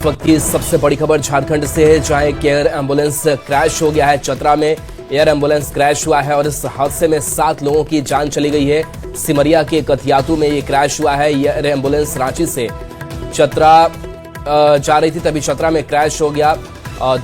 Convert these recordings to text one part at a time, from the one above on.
वक्त की सबसे बड़ी खबर झारखंड से है, जहां एक एयर एम्बुलेंस क्रैश हो गया है। चतरा में एयर एम्बुलेंस क्रैश हुआ है और इस हादसे में 7 लोगों की जान चली गई है। सिमरिया के कथियातू में ये क्रैश हुआ है। एयर एम्बुलेंस रांची से चतरा जा रही थी, तभी चतरा में क्रैश हो गया।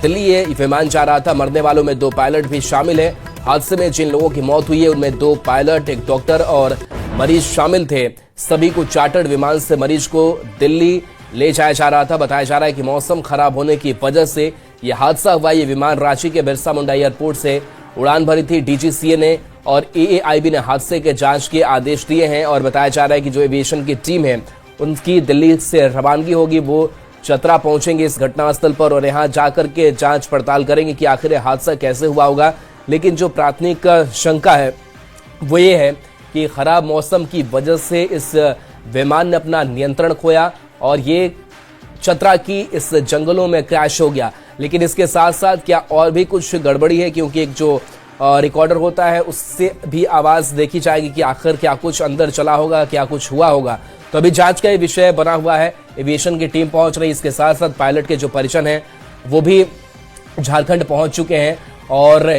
दिल्ली ये विमान जा रहा था। मरने वालों में 2 पायलट भी शामिल है। हादसे में जिन लोगों की मौत हुई है उनमें 2 पायलट, एक डॉक्टर और मरीज शामिल थे। सभी को चार्टर्ड विमान से मरीज को दिल्ली ले जाया जा रहा था। बताया जा रहा है कि मौसम खराब होने की वजह से यह हादसा हुआ। ये विमान रांची के बिरसा मुंडा एयरपोर्ट से उड़ान भरी थी। डीजीसीए ने और एएआईबी ने हादसे के जांच के आदेश दिए हैं और बताया जा रहा है कि जो एविएशन की टीम है उनकी दिल्ली से रवानगी होगी। वो चतरा पहुंचेंगे इस घटनास्थल पर और यहां जाकर के जांच पड़ताल करेंगे कि आखिर हादसा कैसे हुआ होगा। लेकिन जो प्राथमिक शंका है वो ये है कि खराब मौसम की वजह से इस विमान ने अपना नियंत्रण खोया और ये चतरा की इस जंगलों में क्रैश हो गया। लेकिन इसके साथ साथ क्या और भी कुछ गड़बड़ी है, क्योंकि एक जो रिकॉर्डर होता है उससे भी आवाज देखी जाएगी कि आखिर क्या कुछ अंदर चला होगा, क्या कुछ हुआ होगा। तो अभी जांच का ये विषय बना हुआ है। एविएशन की टीम पहुंच रही है। इसके साथ साथ पायलट के जो परिजन हैं वो भी झारखंड पहुंच चुके हैं। और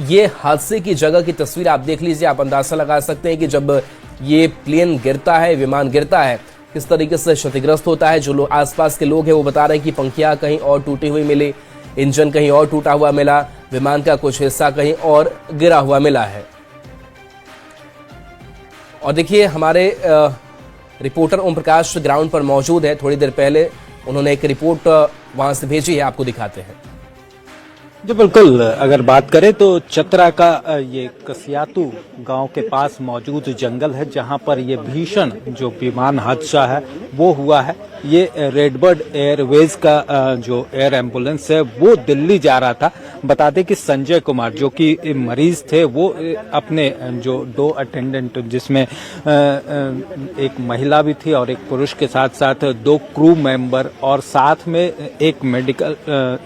ये हादसे की जगह की तस्वीर आप देख लीजिए। आप अंदाजा लगा सकते हैं कि जब ये प्लेन गिरता है, विमान गिरता है, किस तरीके से क्षतिग्रस्त होता है। जो लोग आसपास के लोग हैं वो बता रहे हैं कि पंखियां कहीं और टूटी हुई मिली, इंजन कहीं और टूटा हुआ मिला, विमान का कुछ हिस्सा कहीं और गिरा हुआ मिला है। और देखिए हमारे रिपोर्टर ओम प्रकाश ग्राउंड पर मौजूद है। थोड़ी देर पहले उन्होंने एक रिपोर्ट वहां से भेजी है, आपको दिखाते हैं। जी बिल्कुल, अगर बात करें तो चतरा का ये कसियातू गांव के पास मौजूद जंगल है जहां पर ये भीषण जो विमान हादसा है वो हुआ है। ये रेडबर्ड एयरवेज का जो एयर एम्बुलेंस है वो दिल्ली जा रहा था। बता दें कि संजय कुमार जो कि मरीज थे वो अपने जो 2 अटेंडेंट जिसमें एक महिला भी थी और एक पुरुष के साथ साथ 2 क्रू मेंबर और साथ में एक मेडिकल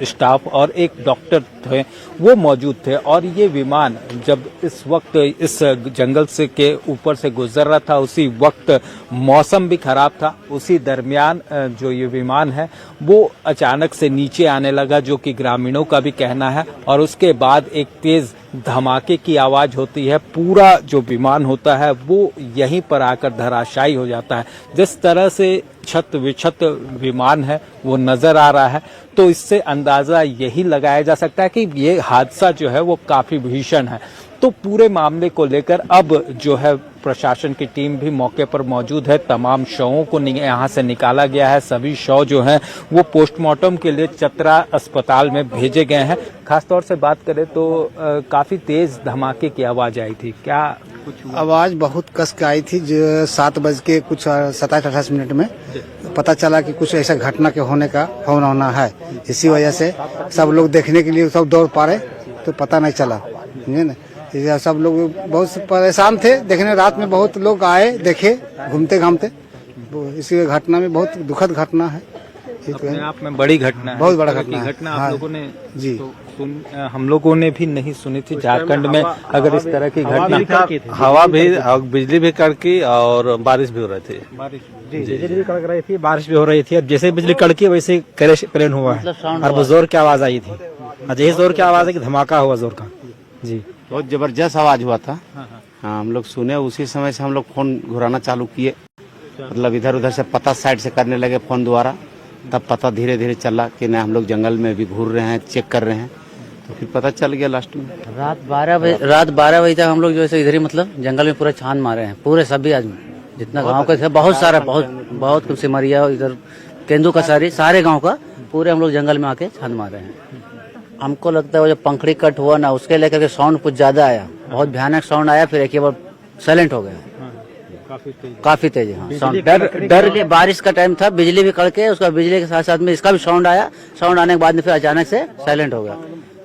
स्टाफ और एक डॉक्टर थे, वो मौजूद थे। और ये विमान जब इस वक्त इस जंगल से के ऊपर से गुजर रहा था उसी वक्त मौसम भी खराब था। उसी दरमियान जो ये विमान है वो अचानक से नीचे आने लगा, जो कि ग्रामीणों का भी कहना है। और उसके बाद एक तेज धमाके की आवाज होती है। पूरा जो विमान होता है वो यहीं पर आकर धराशायी हो जाता है। जिस तरह से छत विछत विमान है वो नजर आ रहा है, तो इससे अंदाजा यही लगाया जा सकता है कि ये हादसा जो है वो काफी भीषण है। तो पूरे मामले को लेकर अब जो है प्रशासन की टीम भी मौके पर मौजूद है। तमाम शवों को यहाँ से निकाला गया है। सभी शव जो हैं वो पोस्टमार्टम के लिए चतरा अस्पताल में भेजे गए हैं। खासतौर से बात करें तो काफी तेज धमाके की आवाज आई थी। क्या कुछ आवाज बहुत कस के आई थी। जो 7 बज के कुछ 27-28 मिनट में पता चला कि कुछ ऐसा घटना के होने का होना है। इसी वजह से सब लोग देखने के लिए सब दौड़ पा रहे, तो पता नहीं चला, समझे ना। सब लोग बहुत परेशान थे देखने। रात में बहुत लोग आए, देखे घूमते घामते। इसी घटना में बहुत दुखद घटना है। अपने आप में बड़ी घटना है, बहुत बड़ा घटना आप लोगों ने जी हम लोगों ने भी नहीं सुनी थी। झारखंड में अगर इस तरह की घटना, हवा भी, बिजली भी कड़की और बारिश भी हो रही थी। बिजली भी कड़क रही थी, बारिश भी हो रही थी। अब जैसे बिजली कड़की वैसे क्रैश प्लेन हुआ है और वो जोर की आवाज आई थी। यही जोर की आवाज है कि धमाका हुआ जोर का। जी बहुत जबरदस्त आवाज हुआ था। हाँ, हम लोग सुने। उसी समय से हम लोग फोन घुराना चालू किए, मतलब इधर उधर से पता साइड से करने लगे फोन द्वारा। तब पता धीरे धीरे चला कि नहीं, हम लोग जंगल में भी घूर रहे हैं, चेक कर रहे हैं। तो फिर पता चल गया लास्ट में। रात 12 बजे तक हम लोग जो है इधर ही मतलब जंगल में पूरा छान मारे हैं। पूरे सभी आदमी जितना गांव का थे, बहुत सारा, बहुत सिमरिया, इधर केंदू का सारे गांव का पूरे हम लोग जंगल में आके छान मारे हैं। हमको लगता है वो जब पंखड़ी कट हुआ ना, उसके लेकर के साउंड कुछ ज्यादा आया, बहुत भयानक साउंड आया। फिर एक बार साइलेंट हो गया, काफी तेज। हाँ, साउंड डर बारिश का टाइम था, बिजली भी कड़के, उसका बिजली के साथ साथ में इसका भी साउंड आया। साउंड आने के बाद में फिर अचानक से साइलेंट हो गया।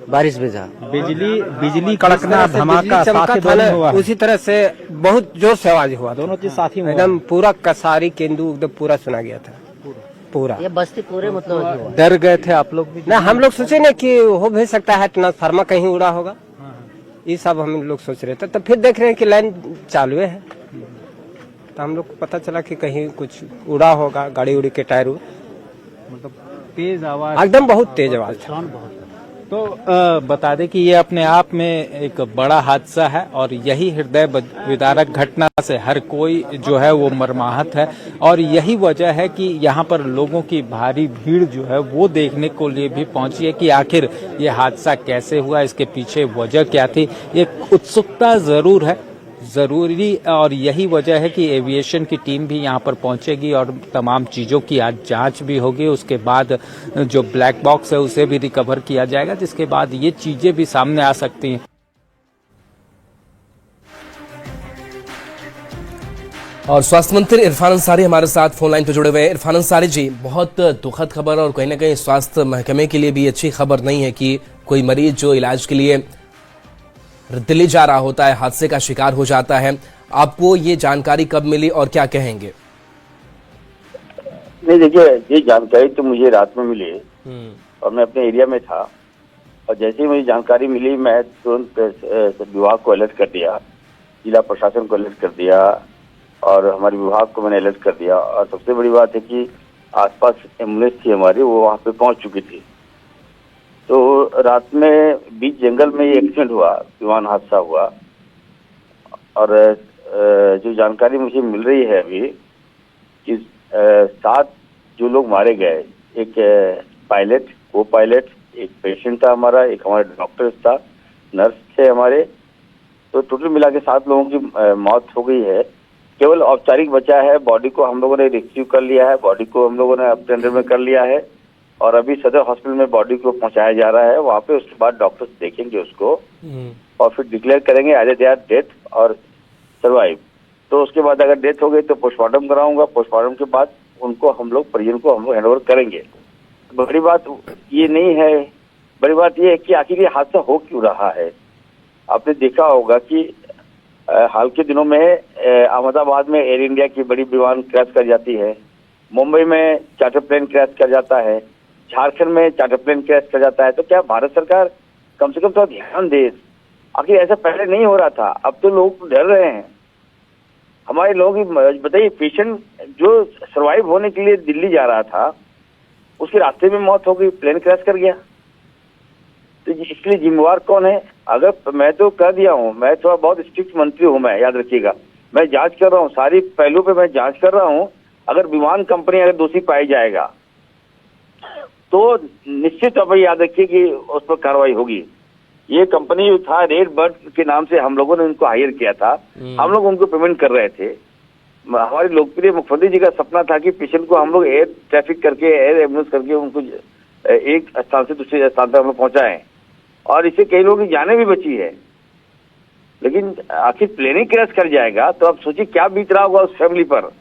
बारिश भी था, बिजली कड़कना, धमाका साथ हुआ। उसी तरह से बहुत जोर से आवाज हुआ, दोनों चीज साथ ही एकदम पूरा कसारी केंदू एकदम पूरा सुना गया था। पूरा ये बस्ती पूरे मतलब डर गए थे आप लोग भी? ना, हम लोग सोचे ना कि हो भी सकता है ट्रांसफार्मर कहीं उड़ा होगा। ये सब हम लोग सोच रहे थे। तो फिर देख रहे हैं कि लाइन चालू है, तो हम लोग को पता चला कि कहीं कुछ उड़ा होगा, गाड़ी उड़ी के टायर। मतलब तेज आवाज, एकदम बहुत तेज आवाज था। तो बता दें कि ये अपने आप में एक बड़ा हादसा है और यही हृदय विदारक घटना से हर कोई जो है वो मर्माहत है और यही वजह है कि यहाँ पर लोगों की भारी भीड़ जो है वो देखने को लिए भी पहुंची है कि आखिर ये हादसा कैसे हुआ, इसके पीछे वजह क्या थी। एक उत्सुकता जरूर है, जरूरी, और यही वजह है कि एविएशन की टीम भी यहाँ पर पहुंचेगी और तमाम चीजों की आज जांच भी होगी। उसके बाद जो ब्लैक बॉक्स है उसे भी रिकवर किया जाएगा, जिसके बाद ये चीजें भी सामने आ सकती हैं। और स्वास्थ्य मंत्री इरफान अंसारी हमारे साथ फोन लाइन पर जुड़े हुए हैं। इरफान अंसारी जी, बहुत दुखद खबर और कहीं ना कहीं स्वास्थ्य महकमे के लिए भी अच्छी खबर नहीं है कि कोई मरीज जो इलाज के लिए दिल्ली जा रहा होता है हादसे का शिकार हो जाता है। आपको ये जानकारी कब मिली और क्या कहेंगे? नहीं, देखिए, ये जानकारी तो मुझे रात में मिली और मैं अपने एरिया में था और जैसे ही मुझे जानकारी मिली मैं तुरंत विभाग को अलर्ट कर दिया, जिला प्रशासन को अलर्ट कर दिया और हमारे विभाग को मैंने अलर्ट कर दिया। और सबसे बड़ी बात है कि आसपास एम्बुलेंस थी हमारी, वो वहाँ पे पहुँच चुकी थी। तो रात में बीच जंगल में ये एक्सीडेंट हुआ, विमान हादसा हुआ। और जो जानकारी मुझे मिल रही है अभी कि 7 जो लोग मारे गए, एक पायलट, को पायलट, एक पेशेंट था हमारा, एक हमारे डॉक्टर था, नर्स थे हमारे, तो टोटल मिला के 7 लोगों की मौत हो गई है। केवल औपचारिक बचा है, बॉडी को हम लोगों ने रिसीव कर लिया है, बॉडी को हम लोगों ने अपने अंडर में कर लिया है और अभी सदर हॉस्पिटल में बॉडी को पहुंचाया जा रहा है वहाँ पे। उसके बाद डॉक्टर्स देखेंगे उसको और फिर डिक्लेयर करेंगे आइदर दे आर डेथ और सर्वाइव। तो उसके बाद अगर डेथ हो गई तो पोस्टमार्टम कराऊंगा, पोस्टमार्टम के बाद उनको हम लोग परिजन को हम लोग हैंडओवर करेंगे। बड़ी बात ये नहीं है, बड़ी बात ये है कि आखिर ये हादसा हो क्यों रहा है। आपने देखा होगा कि हाल के दिनों में अहमदाबाद में एयर इंडिया की बड़ी विमान क्रैश कर जाती है, मुंबई में चार्टर प्लेन क्रैश कर जाता है, झारखंड में चार्टर प्लेन क्रैश कर जाता है। तो क्या भारत सरकार कम से कम तो ध्यान दे? आखिर ऐसा पहले नहीं हो रहा था, अब तो लोग डर रहे हैं। हमारे लोग बताइए, पेशेंट जो सर्वाइव होने के लिए दिल्ली जा रहा था उसके रास्ते में मौत हो गई, प्लेन क्रैश कर गया। तो इसके लिए जिम्मेवार कौन है? अगर मैं तो कह दिया हूँ, मैं थोड़ा बहुत स्ट्रिक्ट मंत्री हूँ, मैं याद रखिएगा, मैं जांच कर रहा हूँ, सारी पहलू पे मैं जांच कर रहा हूँ। अगर विमान कंपनी अगर दोषी पाई जाएगा तो निश्चित तौर पर याद रखिए कि उस पर कार्रवाई होगी। ये कंपनी जो था रेड बर्ड के नाम से हम लोगों ने उनको हायर किया था, हम लोग उनको पेमेंट कर रहे थे। हमारे लोकप्रिय मुख्यमंत्री जी का सपना था कि पेशेंट को हम लोग एयर ट्रैफिक करके, एयर एम्बुलेंस करके उनको एक स्थान से दूसरे स्थान तक हम लोग पहुंचाएं और इससे कई लोगों की जानें भी बची है। लेकिन आखिर प्लेन ही क्रैश कर जाएगा तो आप सोचिए क्या बीत रहा होगा उस फैमिली पर,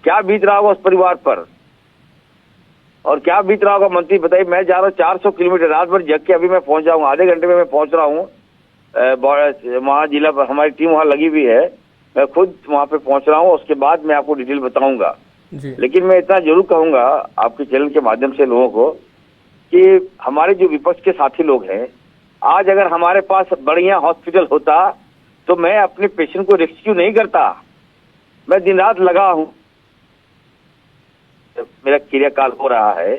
क्या बीत रहा होगा उस परिवार पर और क्या बीत रहा होगा। मंत्री बताइए, मैं जा रहा हूँ 400 किलोमीटर, रात भर जग के अभी मैं पहुंच जाऊंगा, आधे घंटे में मैं पहुंच रहा हूँ। वहाँ जिला पर हमारी टीम वहाँ लगी हुई है, मैं खुद वहाँ पे पहुंच रहा हूँ, उसके बाद मैं आपको डिटेल बताऊंगा। लेकिन मैं इतना जरूर कहूंगा आपके चैनल के माध्यम से लोगों को कि हमारे जो विपक्ष के साथी लोग हैं, आज अगर हमारे पास बढ़िया हॉस्पिटल होता तो मैं अपने पेशेंट को रेस्क्यू नहीं करता। मैं दिन रात लगा हूँ, मेरा क्रियाकाल हो रहा है,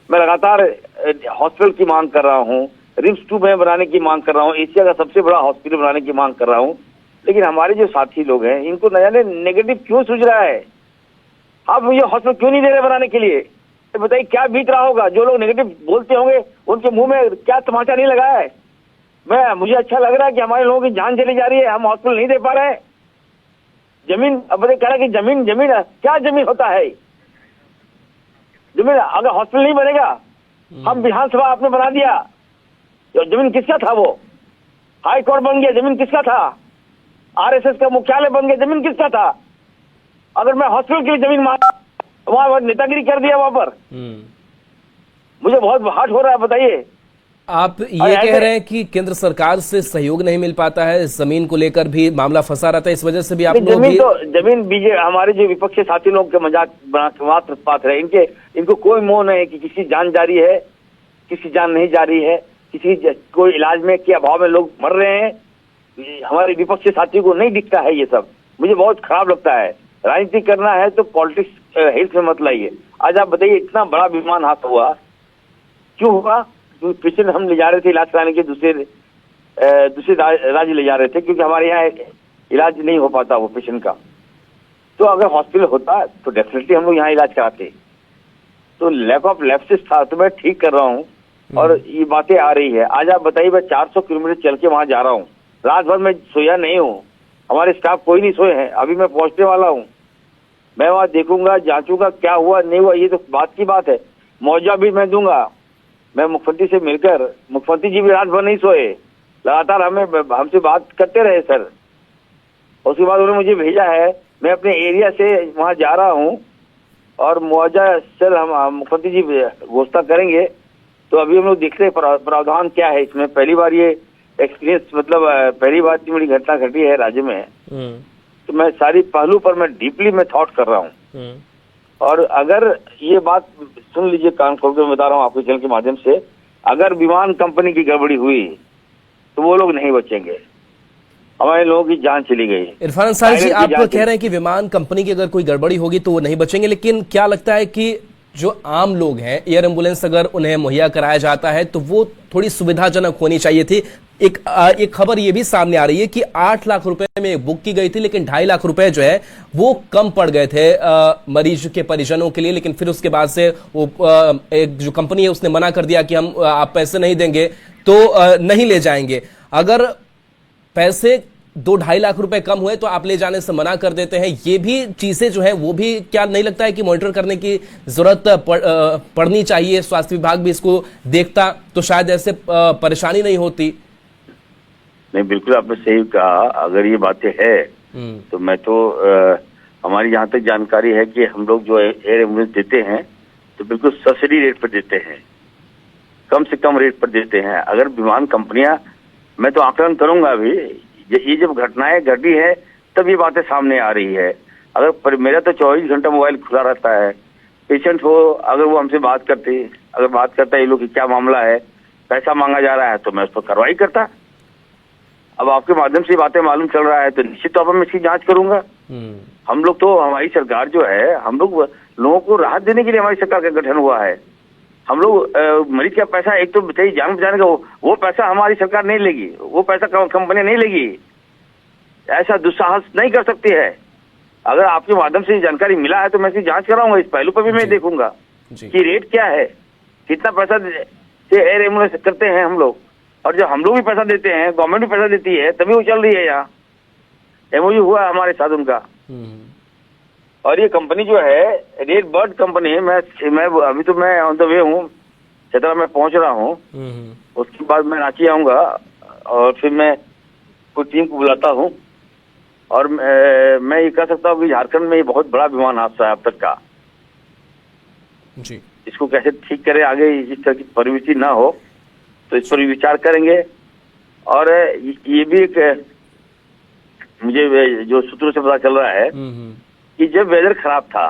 मैं लगातार हॉस्पिटल की मांग कर रहा हूँ, रिम्स 2 में बनाने की मांग कर रहा हूँ, एशिया का सबसे बड़ा हॉस्पिटल बनाने की मांग कर रहा हूँ। लेकिन हमारे जो साथी लोग हैं इनको न जाने नेगेटिव क्यों सूझ रहा है। आप ये हॉस्पिटल क्यों नहीं दे रहे बनाने के लिए? तो बताइए क्या बीत रहा होगा। जो लोग नेगेटिव बोलते होंगे उनके मुंह में क्या तमाचा नहीं लगा है? मुझे अच्छा लग रहा है कि हमारे लोगों की जान चली जा रही है, हम हॉस्पिटल नहीं दे पा रहे हैं। जमीन, अब कह रहा कि जमीन क्या जमीन होता है? जमीन अगर हॉस्पिटल नहीं बनेगा, हम विधानसभा आपने बना दिया, तो जमीन किसका था? वो हाई कोर्ट बन गया, जमीन किसका था? आरएसएस का मुख्यालय बन गया, जमीन किसका था? अगर मैं हॉस्पिटल की जमीन मांगा, वहां नेतागिरी कर दिया वहां पर, मुझे बहुत हर्ट हो रहा है। बताइए, आप ये कह रहे हैं कि केंद्र सरकार से सहयोग नहीं मिल पाता है, जमीन को लेकर भी मामला फंसा रहता है, इस वजह से भी आप लोग भी... जमीन बीजे हमारे जो विपक्षी साथी लोग के मजाक मात्र पात्र है, इनको कोई मोह नहीं है कि किसी जान जा रही है, किसी जान नहीं जा रही है, किसी कोई इलाज में के अभाव में लोग मर रहे हैं। हमारे विपक्षी साथियों को नहीं दिखता है ये सब, मुझे बहुत खराब लगता है। राजनीति करना है तो पॉलिटिक्स हेल्थ में मत लाइए। आज आप बताइए, इतना बड़ा विमान हादसा हुआ, क्यों हुआ? क्योंकि पेशेंट हम ले जा रहे थे इलाज कराने के दूसरे राज्य ले जा रहे थे, क्योंकि हमारे यहाँ इलाज नहीं हो पाता वो पेशेंट का। तो अगर हॉस्पिटल होता तो डेफिनेटली हम लोग यहाँ इलाज कराते। तो लैक ऑफ लैप्सेस था, तो मैं ठीक कर रहा हूँ और ये बातें आ रही है। आज आप बताइए, मैं 400 किलोमीटर चल के वहां जा रहा हूँ, रात भर मैं सोया नहीं हूँ, हमारे स्टाफ कोई नहीं सोए हैं, अभी मैं पहुंचने वाला हूँ। मैं वहां देखूंगा, जांचूंगा क्या हुआ नहीं हुआ, ये तो बात की बात है। मुआवजा भी मैं दूंगा। मैं मुख्यमंत्री से मिलकर, मुख्यमंत्री जी भी रात भर नहीं सोए, लगातार हमसे बात करते रहे सर। उसके बाद उन्होंने मुझे भेजा है, मैं अपने एरिया से वहां जा रहा हूं और मुआवजा सर हम मुख्यमंत्री जी घोषणा करेंगे। तो अभी हम लोग देख रहे हैं प्रावधान क्या है इसमें। पहली बार ये एक्सपीरियंस, मतलब पहली बार इतनी बड़ी घटना घटी है राज्य में। तो मैं सारी पहलू पर मैं डीपली मैं थॉट कर रहा हूँ। और अगर ये बात सुन लीजिए, कान खोल के बता रहा हूँ आपके चैनल के माध्यम से, अगर विमान कंपनी की गड़बड़ी हुई तो वो लोग नहीं बचेंगे, हमारे लोगों की जान चली गई। इरफान अंसारी जी, आप कह रहे हैं कि विमान कंपनी की अगर कोई गड़बड़ी होगी तो वो नहीं बचेंगे, लेकिन क्या लगता है कि जो आम लोग हैं, एयर एम्बुलेंस अगर उन्हें मुहैया कराया जाता है तो वो थोड़ी सुविधाजनक होनी चाहिए थी। एक खबर ये भी सामने आ रही है कि 8 लाख रुपए में बुक की गई थी, लेकिन 2.5 लाख रुपए जो है वो कम पड़ गए थे मरीज के परिजनों के लिए। लेकिन फिर उसके बाद से वो एक जो कंपनी है उसने मना कर दिया कि हम आप पैसे नहीं देंगे तो नहीं ले जाएंगे। अगर पैसे 2-2.5 लाख रुपए कम हुए तो आप ले जाने से मना कर देते हैं। ये भी चीजें जो है वो भी क्या नहीं लगता है कि मॉनिटर करने की जरूरत पड़नी चाहिए? स्वास्थ्य विभाग भी इसको देखता तो शायद ऐसे परेशानी नहीं होती। नहीं, बिल्कुल आपने सही कहा। अगर ये बातें है तो मैं तो हमारी जहाँ तक जानकारी है कि हम लोग जो एयर एम्बुलेंस देते हैं तो बिल्कुल सब्सिडी रेट पर देते हैं, कम से कम रेट पर देते हैं। अगर विमान कंपनियां, मैं तो आकलन करूंगा अभी, ये जब घटनाएं घटी है तब ये बातें सामने आ रही है। अगर मेरा तो 24 घंटा मोबाइल खुला रहता है, पेशेंट हो अगर वो हमसे बात करता है ये लोग की क्या मामला है, पैसा मांगा जा रहा है, तो मैं उस पर कार्रवाई करता। अब आपके माध्यम से बातें मालूम चल रहा है तो निश्चित तौर पर मैं इसकी जांच करूंगा। हम लोग तो, हमारी सरकार जो है, हम लोग लोगों को राहत देने के लिए हमारी सरकार का गठन हुआ है। हम लोग मरीज का पैसा, एक तो चाहिए जान बचाने का, वो पैसा हमारी सरकार नहीं लेगी, वो पैसा कंपनी नहीं लेगी। ऐसा दुस्साहस नहीं कर सकती है। अगर आपके माध्यम से जानकारी मिला है तो मैं इसकी जांच कराऊंगा। इस पहलू पर भी मैं देखूंगा कि रेट क्या है, कितना पैसा से एयर एम्बुलेंस करते हैं हम लोग। और जब हम लोग भी पैसा देते हैं, गवर्नमेंट भी पैसा देती है, तभी वो चल रही है। यहाँ एमओयू हुआ हमारे साथ उनका। और ये कंपनी जो है रेड बर्ड कंपनी, मैं अभी तो मैं ऑन द वे हूँ, चतरा में पहुंच रहा हूँ। उसके बाद मैं रांची आऊंगा और फिर मैं कुछ टीम को बुलाता हूँ। और मैं ये कह सकता हूँ कि झारखंड में ये बहुत बड़ा विमान हादसा है अब तक का जी। इसको कैसे ठीक करें, आगे इस तरह की प्रवृत्ति ना हो, तो इस पर भी विचार करेंगे। और ये भी एक मुझे जो सूत्रों से पता चल रहा है कि जब वेदर खराब था,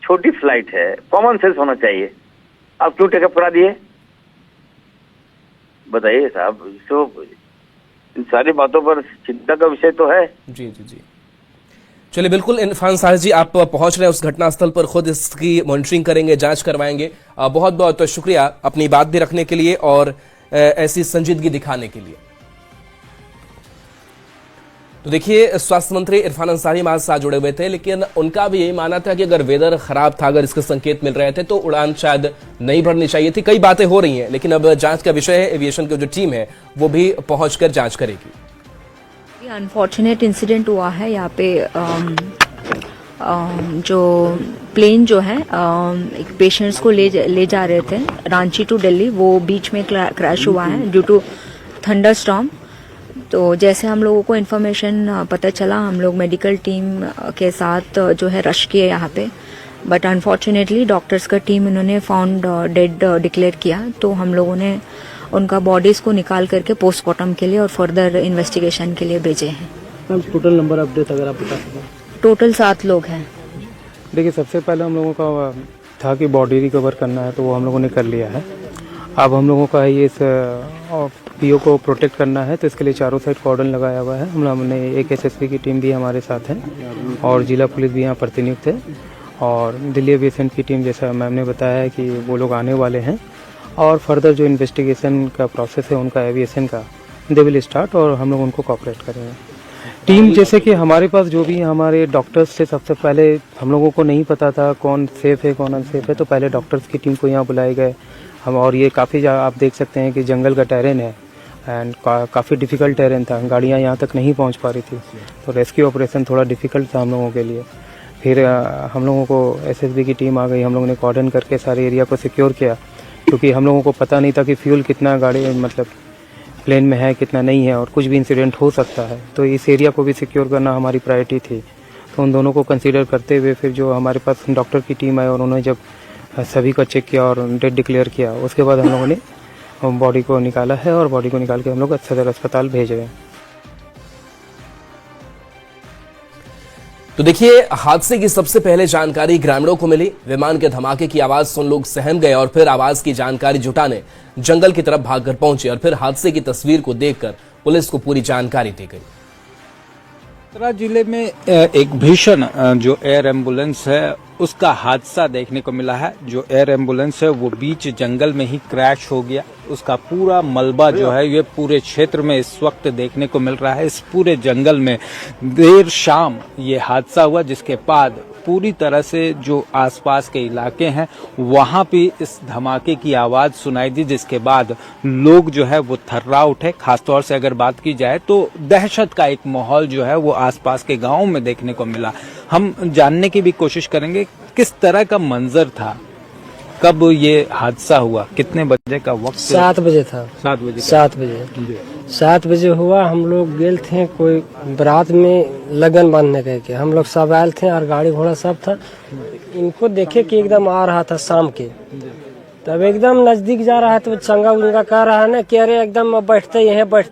छोटी फ्लाइट है, कॉमन सेंस होना चाहिए, आप क्यों टेकअप करा दिए? बताइए साहब। तो इन सारी बातों पर चिंता का विषय तो है। जी जी जी, चलिए बिल्कुल। इरफान अंसारी जी, आप पहुंच रहे हैं उस घटनास्थल पर, खुद इसकी मॉनिटरिंग करेंगे, जांच करवाएंगे। बहुत बहुत शुक्रिया अपनी बात भी रखने के लिए और ऐसी संजीदगी दिखाने के लिए। तो देखिए, स्वास्थ्य मंत्री इरफान अंसारी हमारे साथ जुड़े हुए थे, लेकिन उनका भी यही मानना था कि अगर वेदर खराब था, अगर इसके संकेत मिल रहे थे तो उड़ान शायद नहीं भरनी चाहिए थी। कई बातें हो रही हैं, लेकिन अब जांच का विषय है। एविएशन की जो टीम है वो भी पहुंचकर जांच करेगी। अनफॉर्चुनेट इंसिडेंट हुआ है यहाँ पे। जो प्लेन जो है एक पेशेंट्स को ले जा रहे थे रांची टू दिल्ली, वो बीच में क्रैश हुआ है ड्यू टू थंडर स्टॉर्म। तो जैसे हम लोगों को इन्फॉर्मेशन पता चला, हम लोग मेडिकल टीम के साथ जो है रश किए यहाँ पे, बट अनफॉर्चुनेटली डॉक्टर्स का टीम इन्होंने फाउंड डेड डिक्लेयर किया। तो हम लोगों ने उनका बॉडीज को निकाल करके पोस्टमार्टम के लिए और फर्दर इन्वेस्टिगेशन के लिए भेजे हैं। मैम, टोटल नंबर अपडेट अगर आप बता सकें। टोटल 7 लोग हैं। देखिए, सबसे पहले हम लोगों का था कि बॉडी रिकवर करना है, तो वो हम लोगों ने कर लिया है। अब हम लोगों का ये पीओ को प्रोटेक्ट करना है, तो इसके लिए चारों साइड कॉर्डन लगाया हुआ है। हमने एक एसएसपी की टीम भी हमारे साथ है और जिला पुलिस भी यहाँ प्रतिनियुक्त है। और दिल्ली एविएशन की टीम, जैसा मैम ने बताया है कि वो लोग आने वाले हैं, और फर्दर जो इन्वेस्टिगेशन का प्रोसेस है उनका एविएशन का दे विल स्टार्ट और हम लोग उनको कोऑपरेट करेंगे। टीम जैसे कि हमारे पास जो भी हमारे डॉक्टर्स से सबसे पहले हम लोगों को नहीं पता था कौन सेफ है कौन अनसेफ है, तो पहले डॉक्टर्स की टीम को यहाँ बुलाए गए हम। और ये काफ़ी आप देख सकते हैं कि जंगल का टेरेन है एंड काफ़ी डिफ़िकल्ट टेरेन था, गाड़ियाँ यहाँ तक नहीं पहुँच पा रही थी, तो रेस्क्यू ऑपरेशन थोड़ा डिफ़िकल्ट था हम लोगों के लिए। फिर हम लोगों को एसएसबी की टीम आ गई, हम लोगों ने कॉर्डन करके सारे एरिया को सिक्योर किया, क्योंकि हम लोगों को पता नहीं था कि फ्यूल कितना गाड़ी मतलब प्लेन में है कितना नहीं है और कुछ भी इंसिडेंट हो सकता है, तो इस एरिया को भी सिक्योर करना हमारी प्रायोरिटी थी। तो उन दोनों को कंसीडर करते हुए फिर जो हमारे पास डॉक्टर की टीम आई और उन्होंने जब सभी को चेक किया और डेथ डिक्लेयर किया, उसके बाद हम लोगों ने बॉडी को निकाला है और बॉडी को निकाल के हम लोग सदर अस्पताल भेज रहे हैं। तो देखिए, हादसे की सबसे पहले जानकारी ग्रामीणों को मिली। विमान के धमाके की आवाज सुन लोग सहम गए और फिर आवाज की जानकारी जुटाने जंगल की तरफ भागकर पहुंचे और फिर हादसे की तस्वीर को देखकर पुलिस को पूरी जानकारी दी गई। चतरा जिले में एक भीषण जो एयर एम्बुलेंस है उसका हादसा देखने को मिला है। जो एयर एम्बुलेंस है वो बीच जंगल में ही क्रैश हो गया। उसका पूरा मलबा जो है ये पूरे क्षेत्र में इस वक्त देखने को मिल रहा है। इस पूरे जंगल में देर शाम ये हादसा हुआ, जिसके बाद पूरी तरह से जो आसपास के इलाके हैं वहां भी इस धमाके की आवाज सुनाई दी, जिसके बाद लोग जो है वो थर्रा उठे। खासतौर से अगर बात की जाए तो दहशत का एक माहौल जो है वो आसपास के गांवों में देखने को मिला। हम जानने की भी कोशिश करेंगे किस तरह का मंजर था, कब ये हादसा हुआ, कितने बजे का वक्त? 7 बजे था। 7 बजे हुआ। हम लोग गेल थे कोई बारात में लगन बांधने के हम लोग सब आयल थे और गाड़ी घोड़ा सब था। इनको देखे कि एकदम आ रहा था शाम के, तब एकदम नजदीक जा रहा है तो चंगा उंगा कह रहा है ना कि अरे एकदम बैठते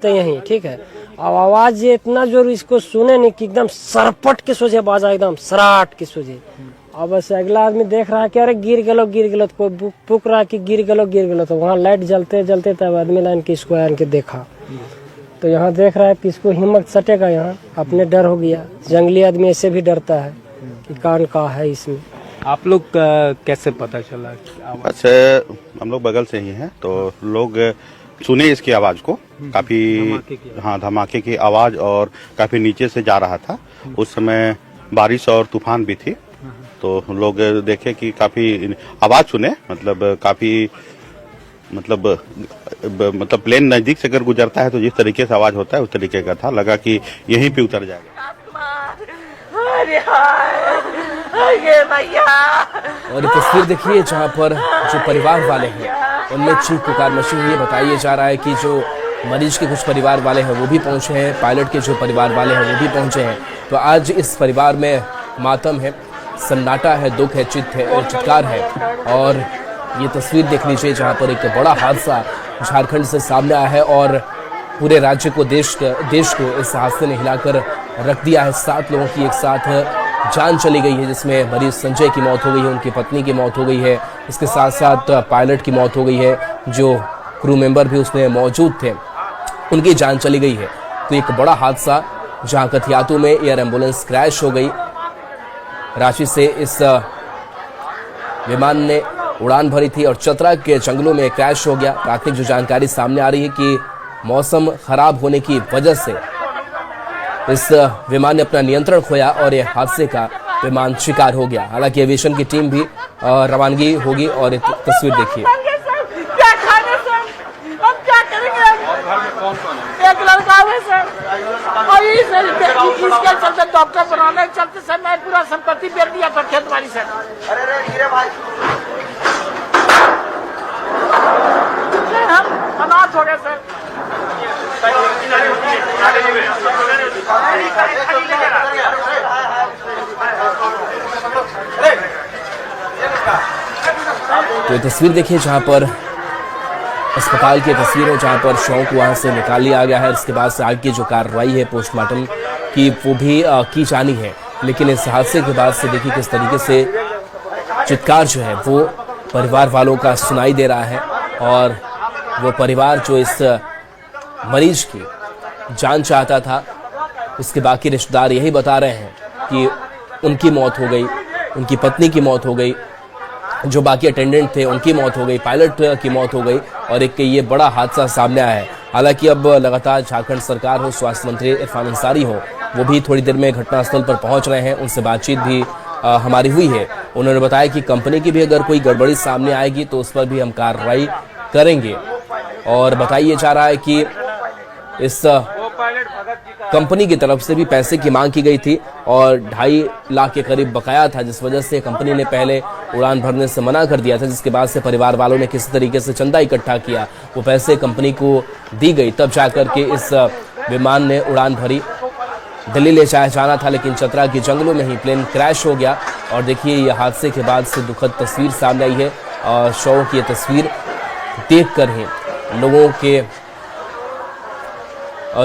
यहीं ठीक है। अब आवाज ये इतना जोर इसको सुने नहीं कि एकदम सरपट के सोचे बाजा, एकदम सराट के सोचे। अब बस अगला आदमी देख रहा है कि अरे गिर गलो तो कोई पुक रहा है कि गिर गलो तो वहाँ लाइट जलते तब आदमी लाइन के इसको आन के देखा तो यहाँ देख रहा है कि इसको हिम्मत सटेगा, यहाँ अपने डर हो गया। जंगली आदमी ऐसे भी डरता है कि कान का है इसमें। आप लोग कैसे पता चला? अच्छा, हम लोग बगल से ही हैं तो लोग सुने इसकी आवाज को, काफी धमाके की आवाज और काफी नीचे से जा रहा था। उस समय बारिश और तूफान भी थी, तो लोग देखे कि काफी आवाज सुने, मतलब प्लेन नजदीक से अगर गुजरता है तो जिस तरीके से आवाज होता है उस तरीके का था। लगा कि यहीं पे उतर जाएगा। और ये तस्वीर देखिए जहां पर जो परिवार वाले हैं उनमें चीख पुकार मची हुई है। बताइए जा रहा है कि जो मरीज के कुछ परिवार वाले हैं वो भी पहुंचे हैं, पायलट के जो परिवार वाले हैं वो भी पहुंचे हैं। तो आज इस परिवार में मातम है, सन्नाटा है, दुख है, चित्कार है। और ये तस्वीर देख लीजिए जहां पर एक बड़ा हादसा झारखंड से सामने आया है और पूरे राज्य को देश को इस हादसे ने हिलाकर रख दिया है। 7 लोगों की एक साथ जान चली गई है, जिसमें मरीज संजय की मौत हो गई है, उनकी पत्नी की मौत हो गई है, इसके साथ साथ पायलट की मौत हो गई है, जो क्रू मेंबर भी उसमें मौजूद थे उनकी जान चली गई है। तो एक बड़ा हादसा जहां कथियातू में एयर एम्बुलेंस क्रैश हो गई। रांची से इस विमान ने उड़ान भरी थी और चतरा के जंगलों में क्रैश हो गया। प्राथमिक जो जानकारी सामने आ रही है कि मौसम खराब होने की वजह से इस विमान ने अपना नियंत्रण खोया और ये हादसे का विमान शिकार हो गया। हालांकि एविएशन की टीम भी रवानगी होगी और तस्वीर देखिए। क्या खाने सर, हम क्या करेंगे? एक लड़का है सर, और इसके चलते डॉक्टर बनाने के चलते सर मैं पूरा संपत्ति बेच दिया था, खेत वाली सर। अरे भाई, हम अनाथ हो गए सर। तो ये तस्वीर देखिए जहां पर अस्पताल की तस्वीर है, जहां पर शव को वहां से निकाल लिया गया है। इसके बाद से आगे की जो कार्रवाई है पोस्टमार्टम की वो भी की जानी है। लेकिन इस हादसे के बाद से देखिए किस तरीके से चित्कार जो है वो परिवार वालों का सुनाई दे रहा है और वो परिवार जो इस मरीज की जान चाहता था उसके बाकी रिश्तेदार यही बता रहे हैं कि उनकी मौत हो गई, उनकी पत्नी की मौत हो गई, जो बाकी अटेंडेंट थे उनकी मौत हो गई, पायलट की मौत हो गई और एक ये बड़ा हादसा सामने आया है। हालांकि अब लगातार झारखंड सरकार हो, स्वास्थ्य मंत्री इरफान अंसारी हो, वो भी थोड़ी देर में घटनास्थल पर पहुंच रहे हैं। उनसे बातचीत भी हमारी हुई है। उन्होंने बताया कि कंपनी की भी अगर कोई गड़बड़ी सामने आएगी तो उस पर भी हम कार्रवाई करेंगे। और बताइए जा रहा है कि इस कंपनी की तरफ से भी पैसे की मांग की गई थी और 2.5 लाख के करीब बकाया था, जिस वजह से कंपनी ने पहले उड़ान भरने से मना कर दिया था, जिसके बाद से परिवार वालों ने किसी तरीके से चंदा इकट्ठा किया, वो पैसे कंपनी को दी गई, तब जाकर के इस विमान ने उड़ान भरी। दिल्ली ले जाना था, लेकिन चतरा के जंगलों में ही प्लेन क्रैश हो गया। और देखिए ये हादसे के बाद से दुखद तस्वीर सामने आई है और शवों की ये तस्वीर देखकर ही लोगों के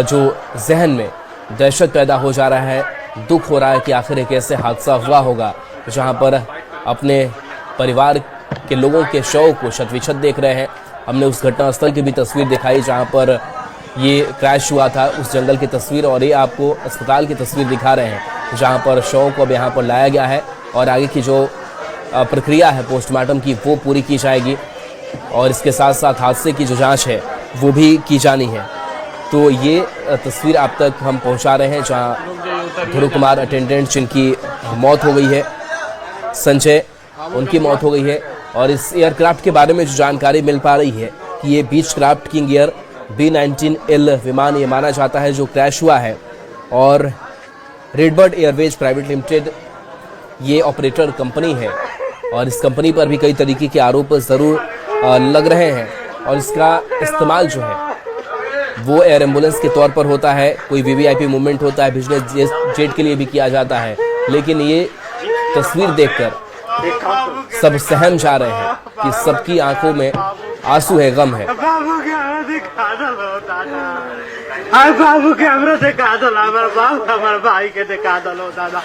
जो जहन में दहशत पैदा हो जा रहा है, दुख हो रहा है कि आखिर एक ऐसे हादसा हुआ होगा जहां पर अपने परिवार के लोगों के शव को क्षत-विक्षत देख रहे हैं। हमने उस घटनास्थल की भी तस्वीर दिखाई जहां पर ये क्रैश हुआ था, उस जंगल की तस्वीर, और ये आपको अस्पताल की तस्वीर दिखा रहे हैं जहां पर शवों को अब यहाँ पर लाया गया है और आगे की जो प्रक्रिया है पोस्टमार्टम की वो पूरी की जाएगी और इसके साथ साथ हादसे की जो जांच है वो भी की जानी है। तो ये तस्वीर आप तक हम पहुंचा रहे हैं जहां ध्रुव कुमार अटेंडेंट जिनकी मौत हो गई है, संजय, उनकी मौत हो गई है। और इस एयरक्राफ्ट के बारे में जो जानकारी मिल पा रही है कि ये बीच क्राफ्ट किंग एयर B-19L विमान ये माना जाता है जो क्रैश हुआ है और रेडबर्ड एयरवेज प्राइवेट लिमिटेड ये ऑपरेटर कंपनी है और इस कंपनी पर भी कई तरीके के आरोप जरूर लग रहे हैं और इसका इस्तेमाल जो है वो एयर एम्बुलेंस के तौर पर होता है, कोई VVIP मूवमेंट होता है, बिजनेस जेट के लिए भी किया जाता है। लेकिन ये तस्वीर देखकर सब सहम जा रहे हैं कि सबकी आंखों में आंसू है, गम है। बाबू कैमरा दिखा दो, हमारे भाई के दिखा दो दादा,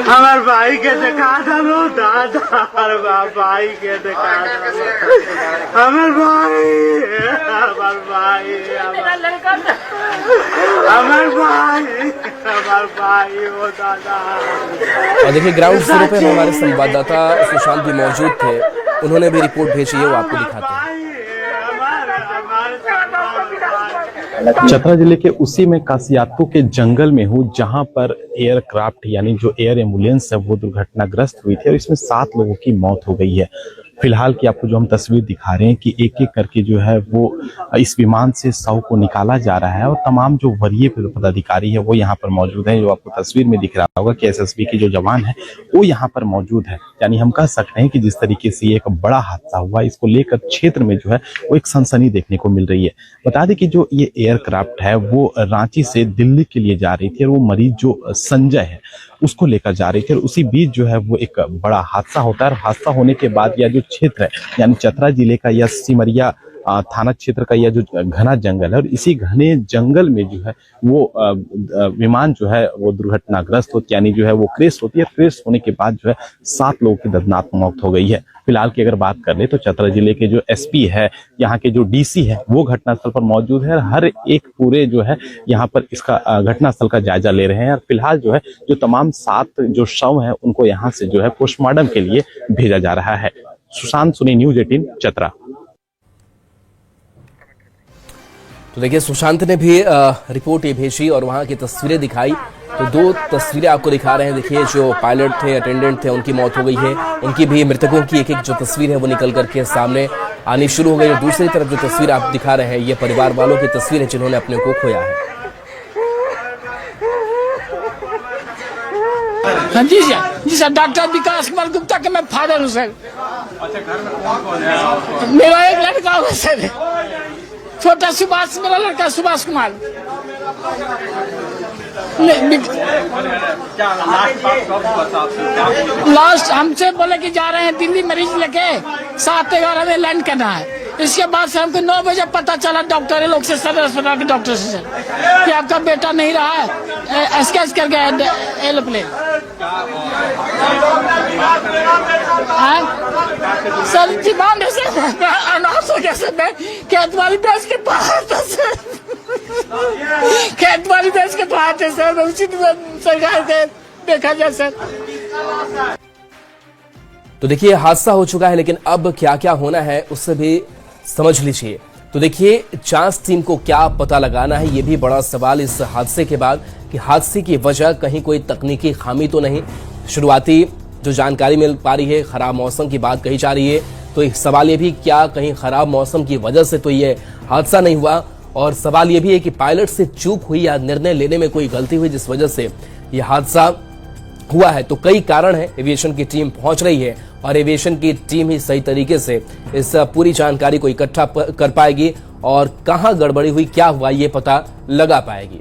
हमारे भाई के दिखा दो दादा, हमारे भाई के दिखा दो, हमारे भाई हो दादा। और देखिए ग्राउंड जीरो पे हमारे संवाददाता सुशांत भी मौजूद थे, उन्होंने भी रिपोर्ट भेजी है, वो आपको दिखाते हैं। चतरा जिले के उसी में कासियातू के जंगल में हूँ जहां पर एयरक्राफ्ट यानी जो एयर एम्बुलेंस है वो दुर्घटनाग्रस्त हुई थी और इसमें 7 लोगों की मौत हो गई है। फिलहाल की आपको जो हम तस्वीर दिखा रहे हैं कि एक एक करके जो है वो इस विमान से शव को निकाला जा रहा है और तमाम जो वरीय पदाधिकारी है वो यहाँ पर मौजूद है। जो आपको तस्वीर में दिख रहा होगा कि SSB के जो जवान है वो यहाँ पर मौजूद है। यानी हम कह सकते हैं कि जिस तरीके से एक बड़ा हादसा हुआ, इसको लेकर क्षेत्र में जो है वो एक सनसनी देखने को मिल रही है। बता दें कि जो ये एयरक्राफ्ट है वो रांची से दिल्ली के लिए जा रही थी और वो मरीज जो संजय है उसको लेकर जा रही थी और उसी बीच जो है वो एक बड़ा हादसा होता है। और हादसा होने के बाद यह जो क्षेत्र है यानी चतरा जिले का या सिमरिया थाना क्षेत्र का यह जो घना जंगल है और इसी घने जंगल में जो है वो विमान जो है वो दुर्घटनाग्रस्त होती यानी जो है वो क्रैश होती है। क्रैश होने के बाद जो है 7 लोगों की दर्दनाक मौत हो गई है। फिलहाल की अगर बात कर ले तो चतरा जिले के जो SP है, यहाँ के जो DC है वो घटनास्थल पर मौजूद है। हर एक पूरे जो है यहाँ पर इसका घटनास्थल का जायजा ले रहे हैं और फिलहाल जो है जो तमाम 7 जो शव है उनको यहाँ से जो है पोस्टमार्टम के लिए भेजा जा रहा है। सुशांत सुनी, न्यूज 18 चतरा। तो देखिए सुशांत ने भी रिपोर्ट ये भेजी और वहां की तस्वीरें दिखाई। तो 2 तस्वीरें आपको दिखा रहे हैं। देखिए जो पायलट थे, अटेंडेंट थे, उनकी मौत हो गई है। उनकी भी मृतकों की एक एक जो तस्वीर है वो निकल करके सामने आनी शुरू हो गई। और दूसरी तरफ जो तस्वीर आप दिखा रहे हैं ये परिवार वालों की तस्वीर है जिन्होंने अपने को खोया है। हाँ जी सर, डॉक्टर विकास कुमार गुप्ता के मैं फादर हूँ सर। अच्छा, घर में कौन है? मेरा एक लड़का हुआ सर, छोटा सुभाष, मेरा लड़का सुभाष कुमार। लास्ट हमसे बोले कि जा रहे हैं दिल्ली मरीज लेके 7:11 में लैंड करना है। इसके बाद से हमको 9 बजे पता चला डॉक्टर लोग से, सदर अस्पताल के डॉक्टर से सर कि आपका बेटा नहीं रहा है, स्केच कर गया एरोप्लेन। सर डिमांड है सर, अनाउंस हो गया सर, मैं खेतवाली बेच के बाहर था सर, खेतवाली बेच के बाहर थे सर, उसी सरकार से देखा जाए सर। तो देखिए हादसा हो चुका है, लेकिन अब क्या क्या होना है उससे भी समझ लीजिए। तो देखिए जांच टीम को क्या पता लगाना है, ये भी बड़ा सवाल इस हादसे के बाद कि हादसे की वजह कहीं कोई तकनीकी खामी तो नहीं। शुरुआती जो जानकारी मिल पा रही है, खराब मौसम की बात कही जा रही है, तो एक सवाल ये भी क्या कहीं खराब मौसम की वजह से तो ये हादसा नहीं हुआ, और सवाल ये भी है कि पायलट से चूक हुई या निर्णय लेने में कोई गलती हुई जिस वजह से यह हादसा हुआ है। तो कई कारण है, एविएशन की टीम पहुंच रही है और एविएशन की टीम ही सही तरीके से इस पूरी जानकारी को इकट्ठा कर पाएगी और कहां गड़बड़ी हुई, क्या हुआ, ये पता लगा पाएगी।